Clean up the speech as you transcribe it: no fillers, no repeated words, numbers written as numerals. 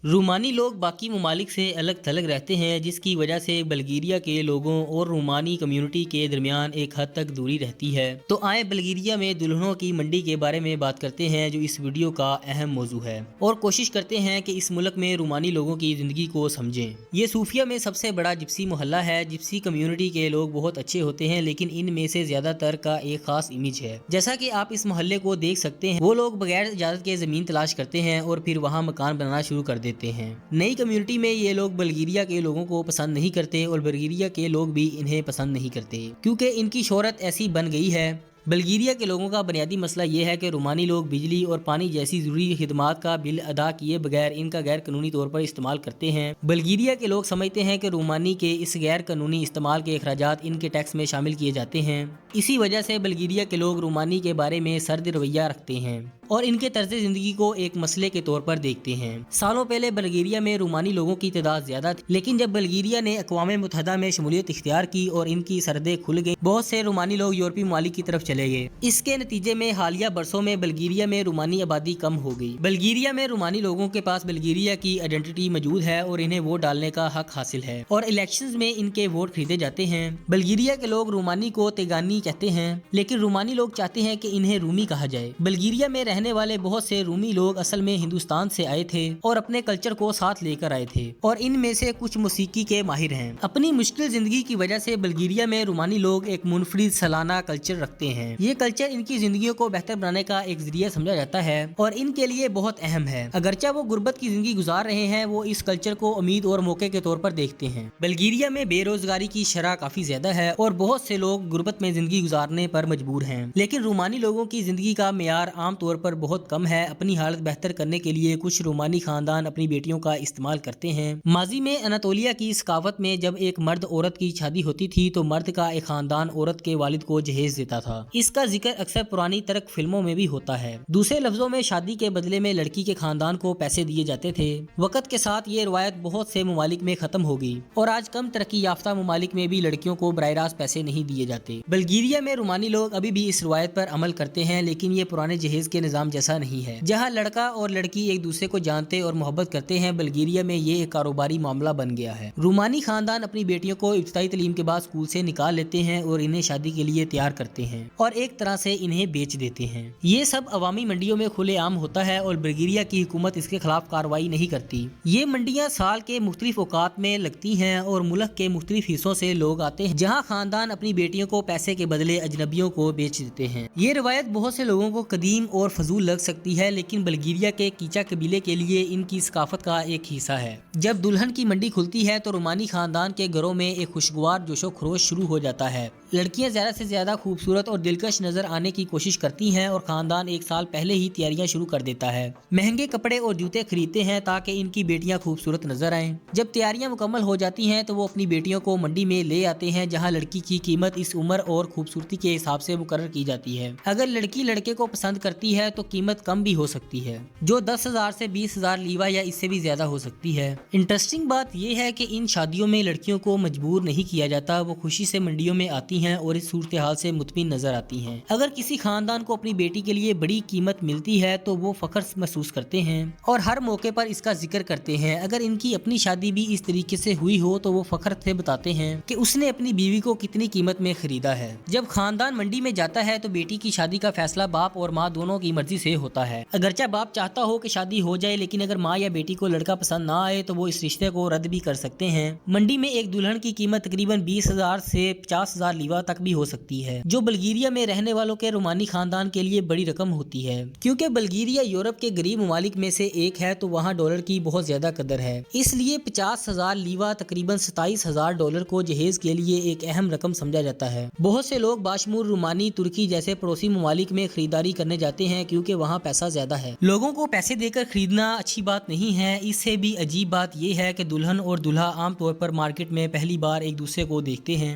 رومانی لوگ باقی ممالک سے الگ تھلگ رہتے ہیں، جس کی وجہ سے بلغیریا کے لوگوں اور رومانی کمیونٹی کے درمیان ایک حد تک دوری رہتی ہے۔ تو آئیں بلغیریا میں دلہنوں کی منڈی کے بارے میں بات کرتے ہیں، جو اس ویڈیو کا اہم موضوع ہے، اور کوشش کرتے ہیں کہ اس ملک میں رومانی لوگوں کی زندگی کو سمجھیں۔ یہ صوفیہ میں سب سے بڑا جپسی محلہ ہے۔ جپسی کمیونٹی کے لوگ بہت اچھے ہوتے ہیں، لیکن ان میں سے زیادہ تر کا ایک خاص امیج ہے۔ جیسا کہ آپ اس محلے کو دیکھ سکتے ہیں، وہ لوگ بغیر اجازت کے زمین تلاش کرتے ہیں اور پھر وہاں مکان بنانا شروع کر دیتے ہیں۔ نئی کمیونٹی میں یہ لوگ بلغیریا کے لوگوں کو پسند نہیں کرتے، اور بلغیریا کے لوگ بھی انہیں پسند نہیں کرتے، کیونکہ ان کی شہرت ایسی بن گئی ہے۔ بلغیریا کے لوگوں کا بنیادی مسئلہ یہ ہے کہ رومانی لوگ بجلی اور پانی جیسی ضروری خدمات کا بل ادا کیے بغیر ان کا غیر قانونی طور پر استعمال کرتے ہیں۔ بلغیریا کے لوگ سمجھتے ہیں کہ رومانی کے اس غیر قانونی استعمال کے اخراجات ان کے ٹیکس میں شامل کیے جاتے ہیں۔ اسی وجہ سے بلغیریا کے لوگ رومانی کے بارے میں سرد رویہ رکھتے ہیں اور ان کے طرز زندگی کو ایک مسئلے کے طور پر دیکھتے ہیں۔ سالوں پہلے بلغیریا میں رومانی لوگوں کی تعداد زیادہ تھی، لیکن جب بلغیریا نے اقوام متحدہ میں شمولیت اختیار کی اور ان کی سرحدیں کھل گئیں، بہت سے رومانی لوگ یورپی ممالک کی طرف چلے گئے۔ اس کے نتیجے میں حالیہ برسوں میں بلغیریا میں رومانی آبادی کم ہو گئی۔ بلغیریا میں رومانی لوگوں کے پاس بلغیریا کی آئیڈینٹی موجود ہے اور انہیں ووٹ ڈالنے کا حق حاصل ہے، اور الیکشنز میں ان کے ووٹ خریدے جاتے ہیں۔ بلغیریا کے لوگ رومانی کو تیگانی کہتے ہیں، لیکن رومانی لوگ چاہتے ہیں کہ انہیں رومی کہا جائے۔ بلغیریا میں رہنے والے بہت سے رومی لوگ اصل میں ہندوستان سے آئے تھے اور اپنے کلچر کو ساتھ لے کر آئے تھے، اور ان میں سے کچھ موسیقی کے ماہر ہیں۔ اپنی مشکل زندگی کی وجہ سے بلغیریا میں رومانی لوگ ایک منفرد سالانہ کلچر رکھتے ہیں۔ یہ کلچر ان کی زندگیوں کو بہتر بنانے کا ایک ذریعہ سمجھا جاتا ہے اور ان کے لیے بہت اہم ہے۔ اگرچہ وہ غربت کی زندگی گزار رہے ہیں، وہ اس کلچر کو امید اور موقع کے طور پر دیکھتے ہیں۔ بلغیریا میں بے روزگاری کی شرح کافی زیادہ ہے اور بہت سے لوگ غربت میں زندگی گزارنے پر مجبور ہیں، لیکن رومانی لوگوں کی زندگی کا معیار عام طور پر بہت کم ہے۔ اپنی حالت بہتر کرنے کے لیے کچھ رومانی خاندان اپنی بیٹیوں کا استعمال کرتے ہیں۔ ماضی میں اناطولیہ کی ثقافت میں جب ایک مرد عورت کی شادی ہوتی تھی تو مرد کا ایک خاندان عورت کے والد کو جہیز دیتا تھا۔ اس کا ذکر اکثر پرانی ترک فلموں میں بھی ہوتا ہے۔ دوسرے لفظوں میں، شادی کے بدلے میں لڑکی کے خاندان کو پیسے دیے جاتے تھے۔ وقت کے ساتھ یہ روایت بہت سے ممالک میں ختم ہو گئی، اور آج کم ترقی یافتہ ممالک میں بھی لڑکیوں کو براہ راست پیسے نہیں دیے جاتے۔ بلغیریا میں رومانی لوگ ابھی بھی اس روایت پر عمل کرتے ہیں، لیکن یہ پرانے جہیز کے نظام جیسا نہیں ہے، جہاں لڑکا اور لڑکی ایک دوسرے کو جانتے اور محبت کرتے ہیں۔ بلغیریا میں یہ ایک کاروباری معاملہ بن گیا ہے۔ رومانی خاندان اپنی بیٹیوں کو ابتدائی تعلیم کے بعد اسکول سے نکال لیتے ہیں اور انہیں شادی کے لیے تیار کرتے ہیں اور ایک طرح سے انہیں بیچ دیتے ہیں۔ یہ سب عوامی منڈیوں میں کھلے عام ہوتا ہے اور بلغیریا کی حکومت اس کے خلاف کارروائی نہیں کرتی۔ یہ منڈیاں سال کے مختلف اوقات میں لگتی ہیں اور ملک کے مختلف حصوں سے لوگ آتے ہیں، جہاں خاندان اپنی بیٹیوں کو پیسے کے بدلے اجنبیوں کو بیچ دیتے ہیں۔ یہ روایت بہت سے لوگوں کو قدیم اور فضول لگ سکتی ہے، لیکن بلغیریا کے کیچا قبیلے کے لیے ان کی ثقافت کا ایک حصہ ہے۔ جب دلہن کی منڈی کھلتی ہے تو رومانی خاندان کے گھروں میں ایک خوشگوار جوش و خروش شروع ہو جاتا ہے۔ لڑکیاں زیادہ سے زیادہ خوبصورت اور دلکش نظر آنے کی کوشش کرتی ہیں اور خاندان ایک سال پہلے ہی تیاریاں شروع کر دیتا ہے۔ مہنگے کپڑے اور جوتے خریدتے ہیں تاکہ ان کی بیٹیاں خوبصورت نظر آئیں۔ جب تیاریاں مکمل ہو جاتی ہیں تو وہ اپنی بیٹیوں کو منڈی میں لے آتے ہیں، جہاں لڑکی کی قیمت اس عمر اور خوبصورتی کے حساب سے مقرر کی جاتی ہے۔ اگر لڑکی لڑکے کو پسند کرتی ہے تو قیمت کم بھی ہو سکتی ہے، جو 10,000 سے 20,000 لیوا یا اس سے بھی زیادہ ہو سکتی ہے۔ انٹرسٹنگ بات یہ ہے کہ ان شادیوں میں لڑکیوں کو مجبور نہیں کیا جاتا، وہ خوشی سے منڈیوں میں آتی ہیں اور اس صورتحال سے مطمئن نظر آتی ہیں۔ اگر کسی خاندان کو اپنی بیٹی کے لیے بڑی قیمت ملتی ہے تو وہ فخر محسوس کرتے ہیں اور ہر موقع پر اس کا ذکر کرتے ہیں۔ اگر ان کی اپنی شادی بھی اس طریقے سے ہوئی ہو تو وہ فخر سے بتاتے ہیں کہ اس نے اپنی بیوی کو کتنی قیمت میں خریدا ہے۔ جب خاندان منڈی میں جاتا ہے تو بیٹی کی شادی کا فیصلہ باپ اور ماں دونوں کی مرضی سے ہوتا ہے۔ اگرچہ باپ چاہتا ہو کہ شادی ہو جائے، لیکن اگر ماں یا بیٹی کو لڑکا پسند نہ آئے تو وہ اس رشتے کو رد بھی کر سکتے ہیں۔ منڈی میں ایک دلہن کی قیمت تقریباً 20,000 سے 50,000 لیوا تک بھی ہو سکتی ہے، جو بلغیریا میں رہنے والوں کے رومانی خاندان کے لیے بڑی رقم ہوتی ہے۔ کیونکہ بلغیریا یورپ کے غریب ممالک میں سے ایک ہے تو وہاں ڈالر کی بہت زیادہ قدر ہے، اس لیے 50,000 لیوا تقریباً 27,000 ڈالر کو جہیز کے لیے ایک اہم رقم سمجھا جاتا ہے۔ بہت سے لوگ باشمول رومانی ترکی جیسے پڑوسی ممالک میں خریداری کرنے جاتے ہیں کیونکہ وہاں پیسہ زیادہ ہے۔ لوگوں کو پیسے دے کر خریدنا اچھی بات نہیں ہے۔ اس سے بھی عجیب بات یہ ہے کہ دلہن اور دولہا عام طور پر مارکیٹ میں پہلی بار ایک دوسرے کو دیکھتے ہیں۔